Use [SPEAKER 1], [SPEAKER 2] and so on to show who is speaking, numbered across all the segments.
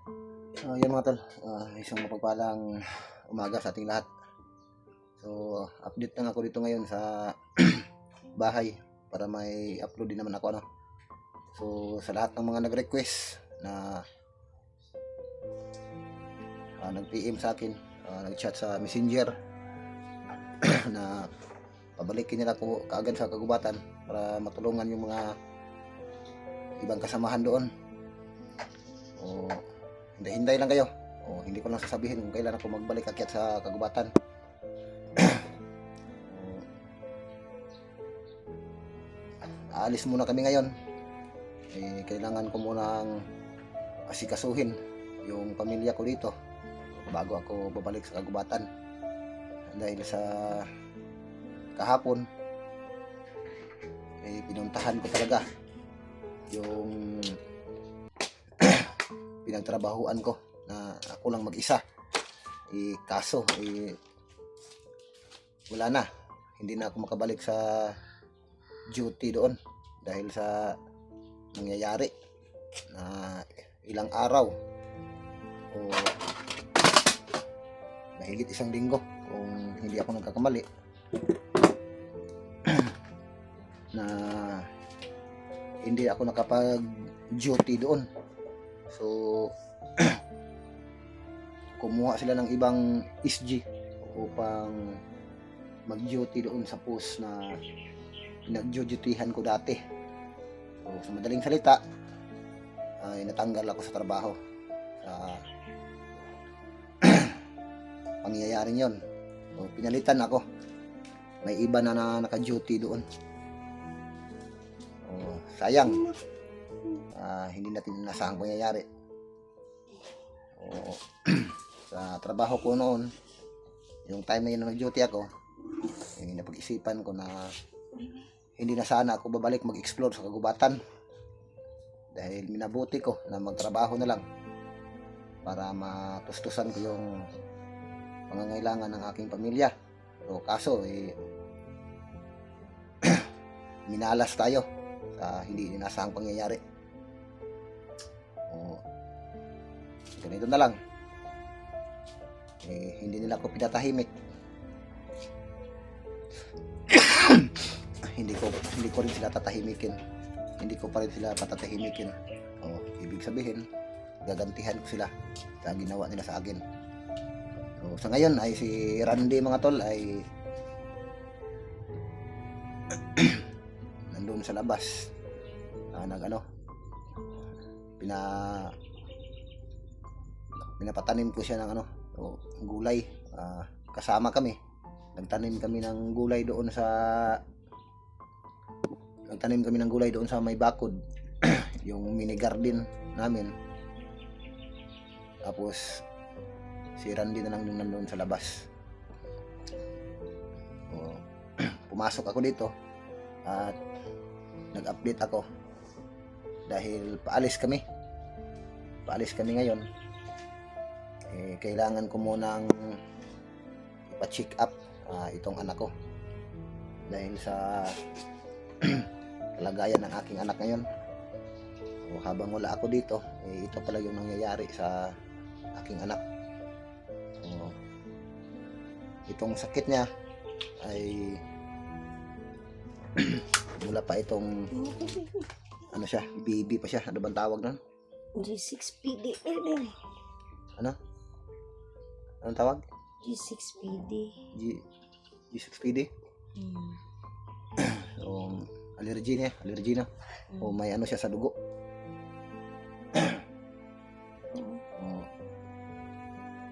[SPEAKER 1] Yan mga tol, isang mapagpalang umaga sa ating lahat. So, update lang ako dito ngayon sa bahay para may upload din naman ako, ano. So, sa lahat ng mga nag-request na nag-PM sa akin, nag-chat sa Messenger na pabalikin nila ako kaagad sa kagubatan para matulungan yung mga ibang kasamahan doon. O, hintay lang kayo. O, hindi ko lang sasabihin kung kailan ako magbalik akyat sa kagubatan. Aalis muna kami ngayon. Kailangan ko munang asikasuhin yung pamilya ko dito bago ako babalik sa kagubatan. Dahil sa kahapon, pinuntahan ko talaga yung pinagtrabahuan ko na ako lang mag-isa. Kaso wala na, hindi na ako makabalik sa duty doon dahil sa nangyayari na ilang araw o mahigit isang linggo kung hindi ako nagkakamali na hindi ako nakapag-duty doon. So kumuha sila ng ibang SG upang mag-duty doon sa post na pinag-dutyhan ko dati. So sa madaling salita, ay natanggal ako sa trabaho sa pangyayaring yon. So pinalitan ako, may iba na naka-duty doon. Sayang, hindi natin nasahang pangyayari. Sa trabaho ko noon, yung time na yun na nag-duty ako, napag-isipan ko na hindi na sana ako babalik mag-explore sa kagubatan dahil minabuti ko na magtrabaho na lang para matustusan ko yung pangangailangan ng aking pamilya. So kaso minalas tayo sa hindi inasahang pangyayari. Ganito na lang, hindi nila ako pinatahimik. hindi ko rin sila tatahimikin, hindi ko pa rin sila patatahimikin. Ibig sabihin, gagantihan ko sila sa ginawa nila sa akin. So sa ngayon ay si Randy mga tol ay nandun sa labas, pinapatanim ko siya ng gulay. Kasama kami, nagtanim kami ng gulay doon sa may bakod yung mini garden namin. Tapos si Randy na lang yung nandun sa labas. Pumasok ako dito at nag-update ako dahil paalis kami ngayon. Kailangan ko munang ipa-check up itong anak ko dahil sa kalagayan ng aking anak ngayon. So, habang wala ako dito, ito pala yung nangyayari sa aking anak. So, itong sakit niya ay mula pa itong baby pa siya. Ano bang tawag nun?
[SPEAKER 2] G6PD.
[SPEAKER 1] Ano? Anong tawag?
[SPEAKER 2] G6PD.
[SPEAKER 1] G6PD? So, allergy na. O may siya sa dugo.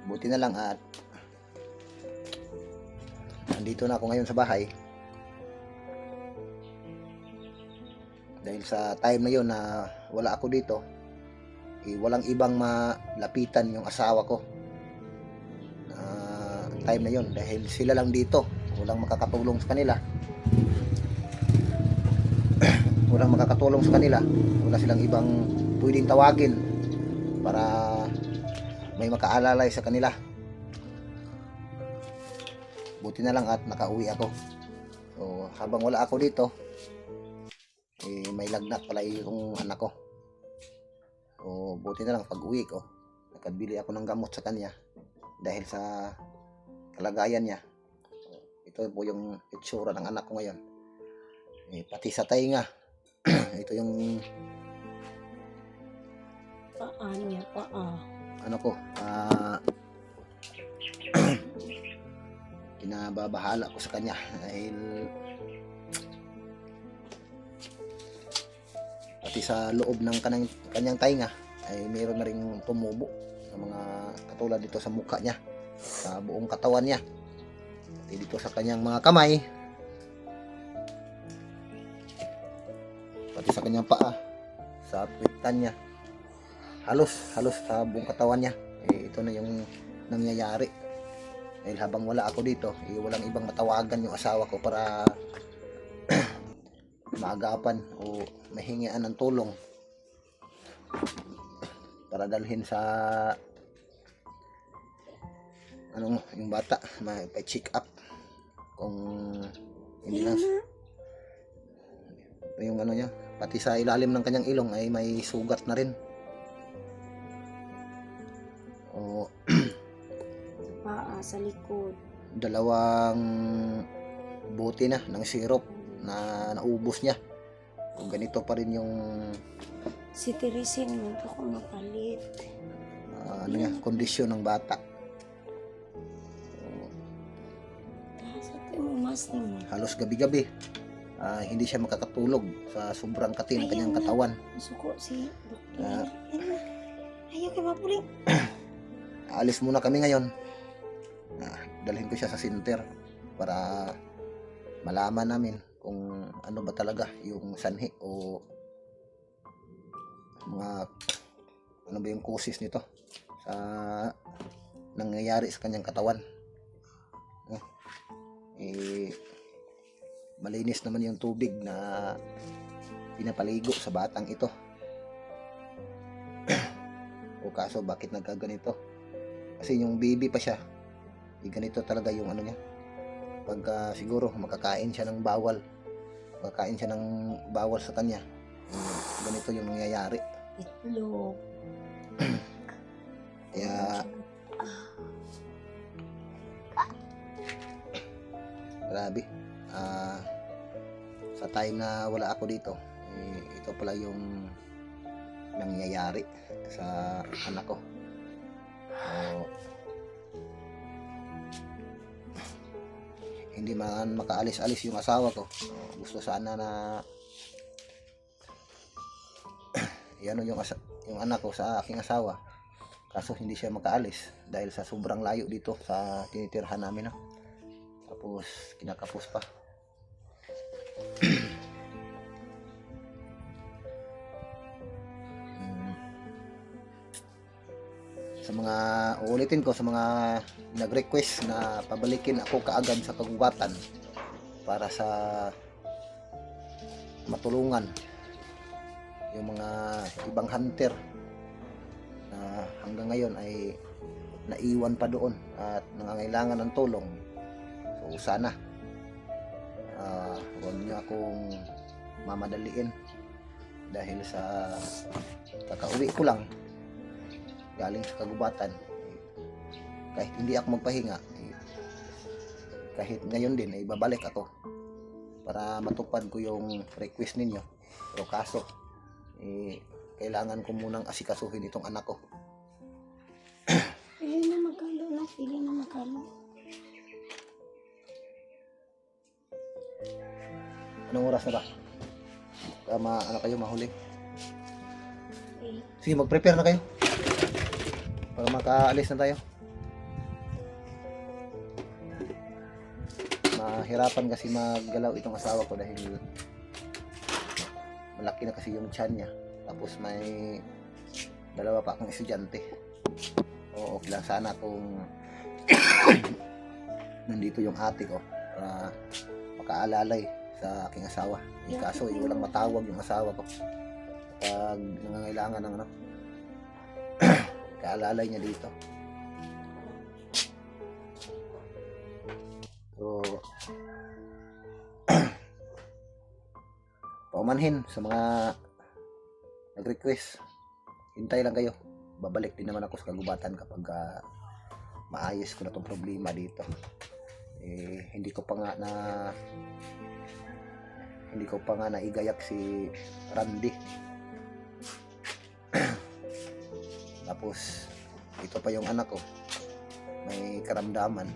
[SPEAKER 1] Buti na lang at nandito na ako ngayon sa bahay. Dahil sa time na yun na wala ako dito, walang ibang malapitan yung asawa ko. Time na yun dahil sila lang dito, walang makakatulong sa kanila. Wala silang ibang pwedeng tawagin para may makaalalay sa kanila. Buti na lang at nakauwi ako. So habang wala ako dito, may lagnat pala yung anak ko. So buti na lang pag uwi ko, Nakabili ako ng gamot sa kanya dahil sa kalagayan niya. Ito po yung itsura ng anak ko ngayon. Pati sa tainga. Ito yung
[SPEAKER 2] Paa niya, paa.
[SPEAKER 1] ano ko, kinababahala ko sa kanya dahil pati sa loob ng kanyang tainga ay mayroon na ring tumubo ng mga katulad dito sa mukha niya, sa buong katawan niya, pati dito sa kanyang mga kamay, pati sa kanyang paa, sa puwitan niya, halos sa buong katawan niya. Ito na yung nangyayari dahil habang wala ako dito, walang ibang matawagan yung asawa ko para maagapan o mahingian ng tulong para dalhin sa yung bata, check up kung hindi lang yung niya, pati sa ilalim ng kanyang ilong ay may sugat na rin. O
[SPEAKER 2] Paa sa likod.
[SPEAKER 1] dalawang bote na ng syrup na naubos niya. Kung ganito pa rin yung
[SPEAKER 2] Si Teresin mo ako mapalit.
[SPEAKER 1] kondisyon ng bata.
[SPEAKER 2] Sa mo mas naman.
[SPEAKER 1] Halos gabi-gabi hindi siya makakatulog sa sobrang kati ng kanyang katawan.
[SPEAKER 2] Suko si doktor.
[SPEAKER 1] Ah.
[SPEAKER 2] Ayaw kay mapuling.
[SPEAKER 1] Aalis muna kami ngayon. Dalhin ko siya sa center para malaman namin kung ano ba talaga yung sanhi o mga ano ba yung causes nito sa nangyayari sa kanyang katawan. Malinis naman yung tubig na pinapaligo sa batang ito. O kaso bakit nagkaganito? Kasi yung baby pa siya, ganito talaga yung ano niya. Pagka siguro makakain siya ng bawal, sa kanya, ganito yung nangyayari.
[SPEAKER 2] Itlog.
[SPEAKER 1] Kaya grabe, sa time na wala ako dito, ito pala yung nangyayari sa anak ko. Hindi man makaalis-alis yung asawa ko. Gusto sana na yan yung anak ko sa aking asawa, kaso hindi siya makaalis dahil sa sobrang layo dito sa tinitirhan namin. Tapos kinakapos pa. Sa mga uulitin ko, sa mga nag-request na pabalikin ako kaagad sa kagubatan para sa matulungan yung mga ibang hunter na hanggang ngayon ay naiwan pa doon at nangangailangan ng tulong. So sana huwag niyo akong mamadaliin dahil sa kakauwi ko lang galing sa kagubatan. Kahit hindi ako magpahinga, kahit ngayon din ay babalik ako para matupad ko yung request ninyo. Pero kaso kailangan ko munang asikasuhin itong anak ko.
[SPEAKER 2] Pili na magkalo na. Pili na magkalo.
[SPEAKER 1] Anong oras na ba? Ano kayo mahuli?
[SPEAKER 2] Eh,
[SPEAKER 1] Sige, mag-prepare na kayo para makaalis na tayo. Mahirapan kasi maggalaw itong asawa ko dahil malaki na kasi yung tiyan niya. Tapos may dalawa pa akong estudyante. Oo, okay lang sana kung nandito yung ate ko para makaalalay sa aking asawa. Kaso walang matawag yung asawa ko pag nangangailangan ng kaalalay niya dito. So paumanhin sa mga nag-request, hintay lang kayo babalik din naman ako sa kagubatan kapag maayos ko na tong problema dito. Hindi ko pa nga naigayak si Randy. Tapos ito pa yung anak ko, may karamdaman.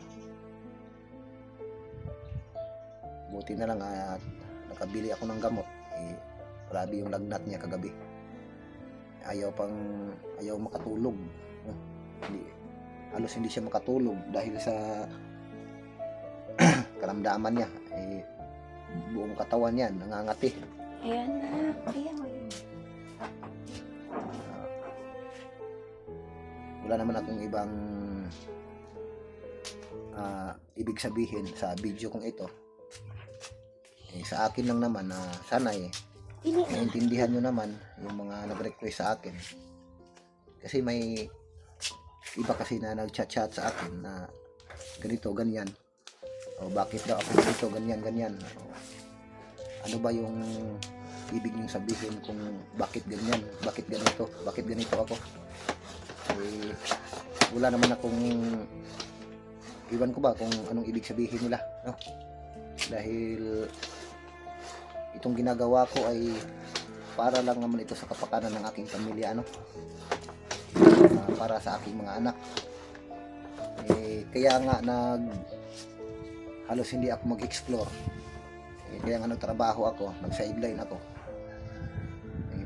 [SPEAKER 1] Buti na lang at nakabili ako ng gamot. Grabe yung lagnat niya kagabi. Ayaw makatulog. Halos hindi siya makatulog dahil sa karamdaman niya. Buong katawan niya nangangati.
[SPEAKER 2] Ayan na. Ayan.
[SPEAKER 1] Wala naman akong ibang ibig sabihin sa video kong ito. Sa akin lang naman na sana maintindihan nyo naman yung mga nag-request sa akin. Kasi may iba kasi na nag-chat sa akin na ganito, ganyan. O bakit daw ako ganito, ganyan, ganyan. Ano ba yung ibig nyo sabihin kung bakit ganyan, bakit ganito ako. Wala naman akong iwan ko ba kung anong ibig sabihin nila, no? Dahil itong ginagawa ko ay para lang naman ito sa kapakanan ng aking pamilya, ano? Para sa aking mga anak. Kaya nga halos hindi ako mag-explore. Kaya nga nagtrabaho ako, nag-sideline ako.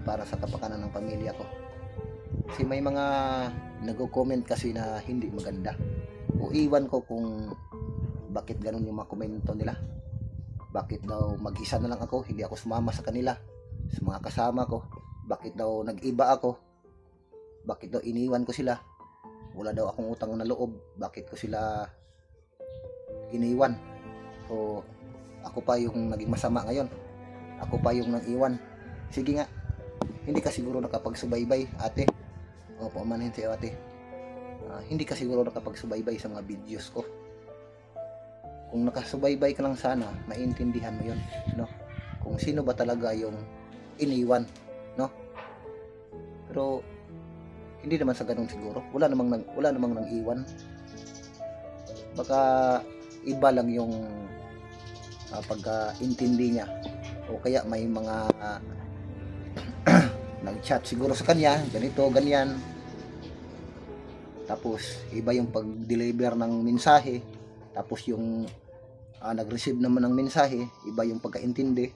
[SPEAKER 1] Para sa kapakanan ng pamilya ko. Kasi may mga nagko-comment kasi na hindi maganda. O iwan ko kung bakit ganun yung mga komento nila. Bakit daw mag-isa na lang ako, hindi ako sumama sa kanila, sa mga kasama ko. Bakit daw nag-iba ako? Bakit daw iniwan ko sila? Wala daw akong utang na loob. Bakit ko sila iniwan? So, ako pa yung naging masama ngayon. Ako pa yung nang-iwan. Sige nga, hindi ka siguro nakapagsubaybay, ate. O, paumanhin sa'yo, ate. Hindi ka siguro nakapagsubaybay sa mga videos ko. Kung nakasubaybay ka lang sana, maintindihan mo yun, no? Kung sino ba talaga yung iniwan, no? Pero hindi naman sa ganun siguro. Wala namang nang iwan. Baka iba lang yung pagkaintindi niya. O kaya may mga nag-chat siguro sa kanya, ganito, ganyan. Tapos iba yung pag-deliver ng mensahe. Tapos yung nag-receive naman ng mensahe, iba yung pagkaintindi.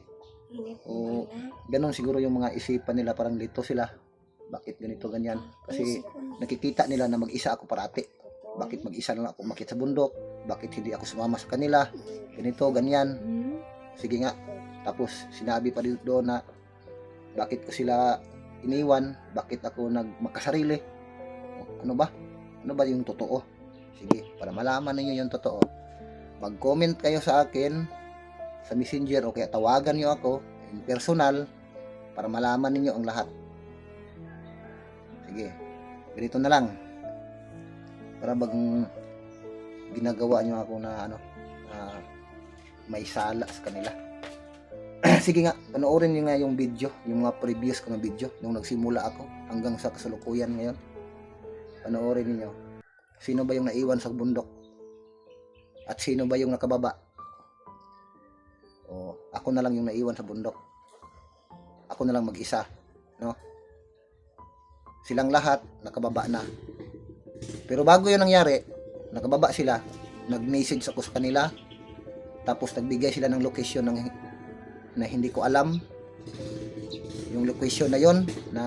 [SPEAKER 1] O ganun siguro yung mga isipan nila, parang lito sila. Bakit ganito, ganyan? Kasi nakikita nila na mag-isa ako parati. Bakit mag-isa lang ako umakyat sa bundok? Bakit hindi ako sumama sa kanila? Ganito, ganyan. Sige nga. Tapos sinabi pa dito doon na bakit ko sila iniwan? Bakit ako magkasarili? Ano ba? Ano ba yung totoo? Sige, para malaman ninyo yung totoo, mag-comment kayo sa akin sa Messenger o kaya tawagan nyo ako in personal para malaman ninyo ang lahat. Sige, ganito na lang. Para bagang ginagawa nyo ako na may sala sa kanila. Sige nga, panoorin nyo nga yung video, yung mga previous ko na video, nung nagsimula ako hanggang sa kasalukuyan ngayon. Panoorin niyo. Sino ba yung naiwan sa bundok? At sino ba yung nakababa? O, ako na lang yung naiwan sa bundok. Ako na lang mag-isa, no? Silang lahat nakababa na. Pero bago 'yun nangyari, nakababa sila, nag-message ako sa kanila. Tapos nagbigay sila ng location na hindi ko alam. Yung location na 'yon na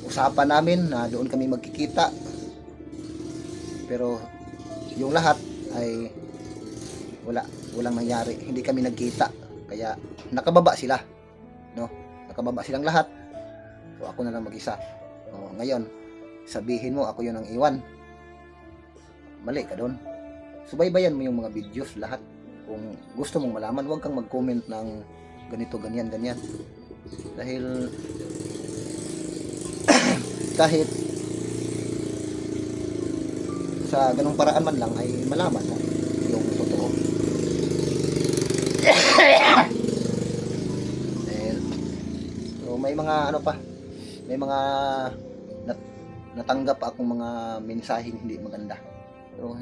[SPEAKER 1] usapan namin na doon kami magkikita, pero yung lahat ay walang nangyari, hindi kami nagkita, kaya nakababa sila, no? Nakababa silang lahat, so ako na lang mag-isa. Ngayon sabihin mo ako yun ang iwan, mali ka doon. Subaybayan mo yung mga videos lahat. Kung gusto mong malaman, huwag kang mag-comment ng ganito, ganyan, ganyan, dahil kahit sa ganung paraan man lang ay malaman mo yung totoo. So may mga ano pa, may mga natanggap pa akong mga mensaheng hindi maganda. Pero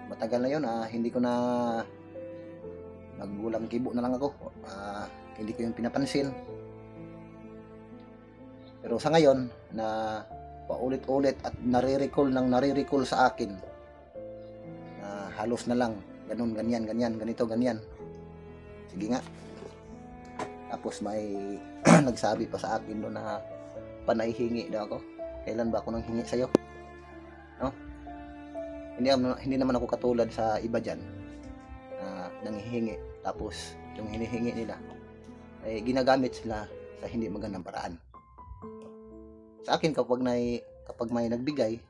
[SPEAKER 1] matagal na yun, hindi ko na naggulang kibo na lang ako. Hindi ko yung pinapansin. Pero sa ngayon na paulit-ulit at nare-recall sa akin na halos na lang ganun, ganyan, ganito, ganyan. Sige nga. Tapos may nagsabi pa sa akin doon na panaihingi daw ako. Kailan ba ako nang hingi sa'yo? No? Hindi naman ako katulad sa iba dyan na nanghihingi. Tapos yung hinihingi nila ay ginagamit sila sa hindi magandang paraan. Sa akin kapag may nagbigay,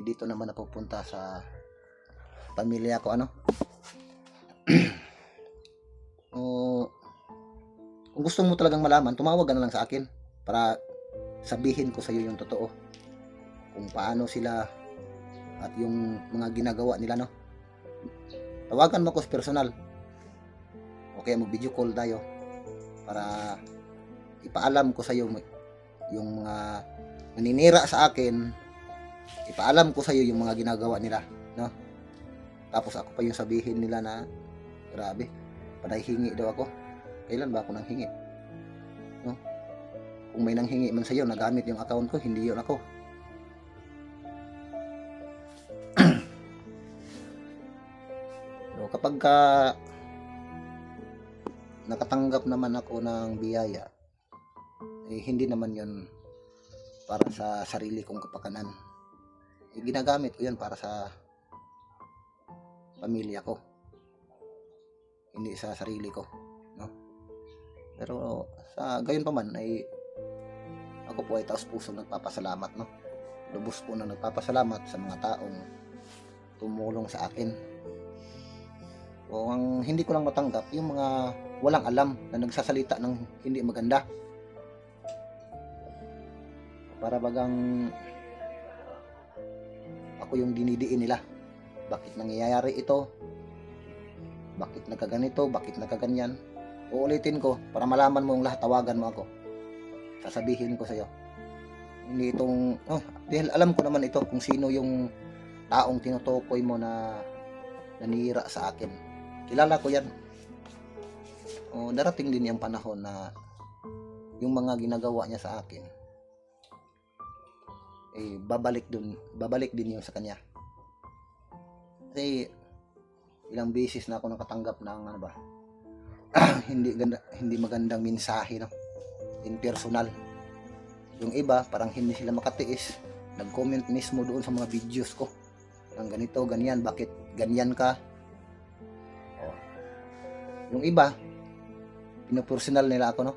[SPEAKER 1] dito naman napupunta sa pamilya ko kung gusto mo talagang malaman, tumawag ka na lang sa akin para sabihin ko sa iyo yung totoo. Kung paano sila at yung mga ginagawa nila, no? Tawagan mo ako sa personal. Okay, mag-video call tayo para ipaalam ko sa iyo yung mga naninira sa akin. Ipaalam ko sa iyo yung mga ginagawa nila, no? Tapos ako pa yung sabihin nila na grabe, panahihingi daw ako. Kailan ba ako nang hingi? No? Kung may nanghingi man sa iyo, nagamit yung account ko, hindi yun ako. So, kapag nakatanggap naman ako ng biyaya, hindi naman yun para sa sarili kong kapakanan. Ginagamit ko yun para sa pamilya ko, hindi sa sarili ko, no? Pero sa gayon pa man ay ako po ay taos pusong nagpapasalamat, no? Lubos po na nagpapasalamat sa mga taong tumulong sa akin. O ang hindi ko lang matanggap yung mga walang alam na nagsasalita ng hindi maganda. Para bagang ako yung dinidiin nila. Bakit nangyayari ito? Bakit nagkaganito? Bakit nagkaganyan? Uulitin ko para malaman mo ang lahat, tawagan mo ako. Sasabihin ko sa iyo. Hindi itong dahil alam ko naman ito kung sino yung taong tinutukoy mo na nanira sa akin. Kilala ko yan. Darating din yung panahon na yung mga ginagawa niya sa akin babalik din yung sa kanya. Kasi ilang beses na ako nakatanggap ng hindi magandang mensahe, no? In personal. Yung iba parang hindi sila makatiis, nag-comment mismo doon sa mga videos ko ng ganito, ganyan, bakit ganyan ka. Yung iba pinopersonal nila ako, no?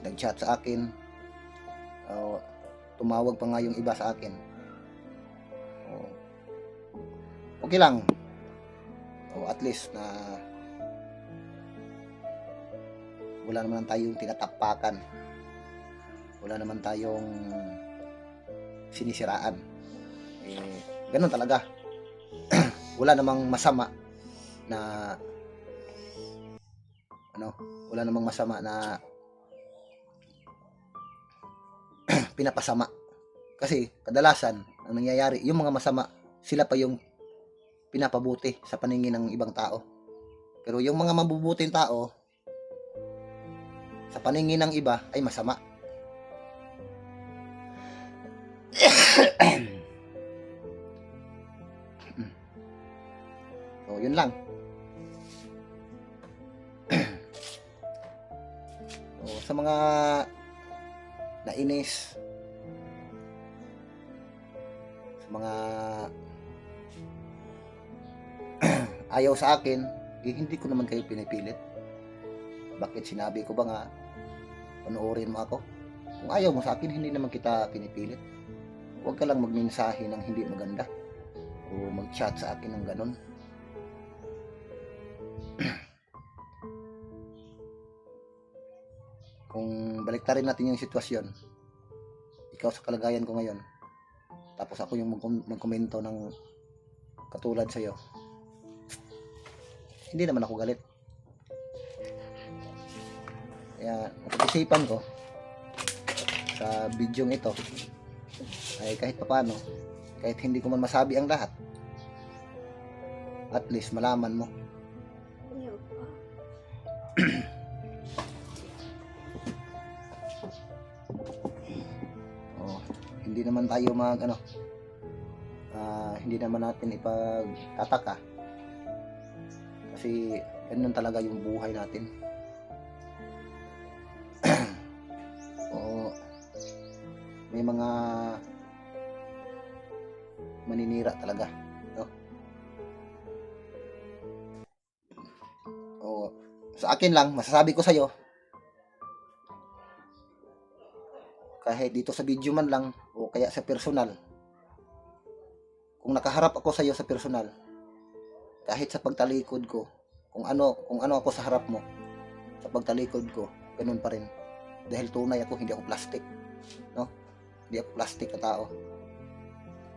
[SPEAKER 1] Nag-chat sa akin, tumawag pa nga yung iba sa akin. Okay lang, at least na wala naman tayong tinatapakan, wala naman tayong sinisiraan. Ganun talaga. Wala namang masama na wala namang masama na pinapasama. Kasi kadalasan ang nangyayari, yung mga masama, sila pa yung pinapabuti sa paningin ng ibang tao. Pero yung mga mabubuting tao, sa paningin ng iba ay masama. So, yun lang. So, sa mga nainis, sa mga ayaw sa akin, hindi ko naman kayo pinipilit. Bakit sinabi ko ba nga panoorin mo ako? Kung ayaw mo sa akin, hindi naman kita pinipilit. Huwag ka lang magmensahe ng hindi maganda o mag-chat sa akin ng ganon. Kung baliktarin natin yung sitwasyon, ikaw sa kalagayan ko ngayon, tapos ako yung magkomento ng katulad sa'yo, hindi naman ako galit. Kaya napag-isipan ko sa bidyong ito ay kahit papaano, kahit hindi ko man masabi ang lahat, at least malaman mo.
[SPEAKER 2] Ayaw pa.
[SPEAKER 1] Oh, hindi naman tayo hindi naman natin ipagtataka kasi ganun talaga yung buhay natin. O may mga maninira talaga, no? O sa akin lang masasabi ko sa iyo, kahit dito sa video man lang o kaya sa personal, kung nakaharap ako sa iyo sa personal, kahit sa pagtalikod ko, kung ano ako sa harap mo, sa pagtalikod ko, ganun pa rin. Dahil tunay ako, hindi ako plastic, no? Hindi ako plastic na tao.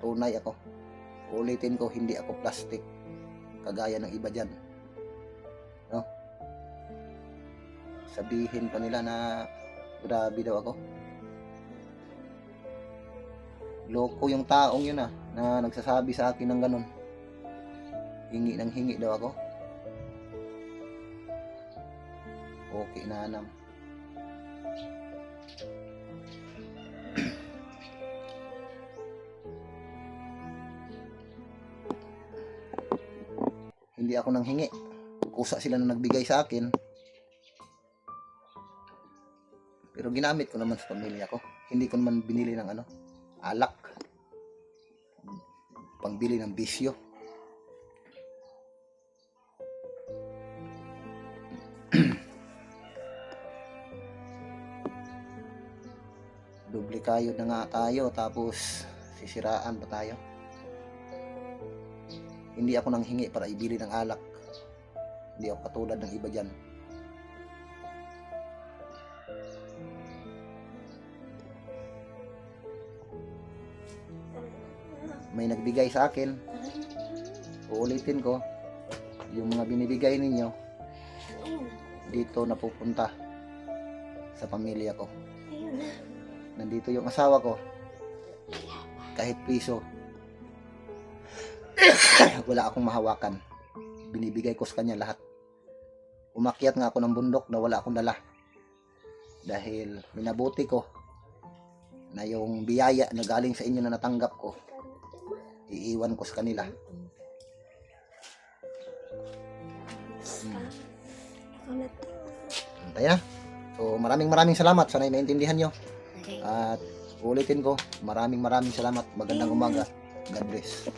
[SPEAKER 1] Tunay ako. Ulitin ko, hindi ako plastic kagaya ng iba dyan, no? Sabihin pa nila na grabe daw ako. Loko yung taong yun na nagsasabi sa akin ng ganun. Hingi ng hingi daw ako. Okay na anam. Hindi ako nang hingi. Kusa sila na nagbigay sa akin. Pero ginamit ko naman sa pamilya ko. Hindi ko naman binili ng alak. Pangbili ng bisyo. Duplikayod na nga tayo tapos sisiraan pa tayo. Hindi ako nang hingi para ibili ng alak. Hindi ako katulad ng iba dyan. May nagbigay sa akin. Uulitin ko, yung mga binibigay ninyo dito napupunta sa pamilya ko.
[SPEAKER 2] Ayun na.
[SPEAKER 1] Nandito yung asawa ko. Kahit piso wala akong mahawakan. Binibigay ko sa kanya lahat. Umakyat nga ako ng bundok na wala akong dala. Dahil minabuti ko na yung biyaya na galing sa inyo na natanggap ko, iiwan ko sa kanila.
[SPEAKER 2] Ikaw na to.
[SPEAKER 1] Antay. So maraming salamat. Sana'y maintindihan nyo.
[SPEAKER 2] Okay.
[SPEAKER 1] At ulitin ko, maraming salamat. Magandang umaga. God bless.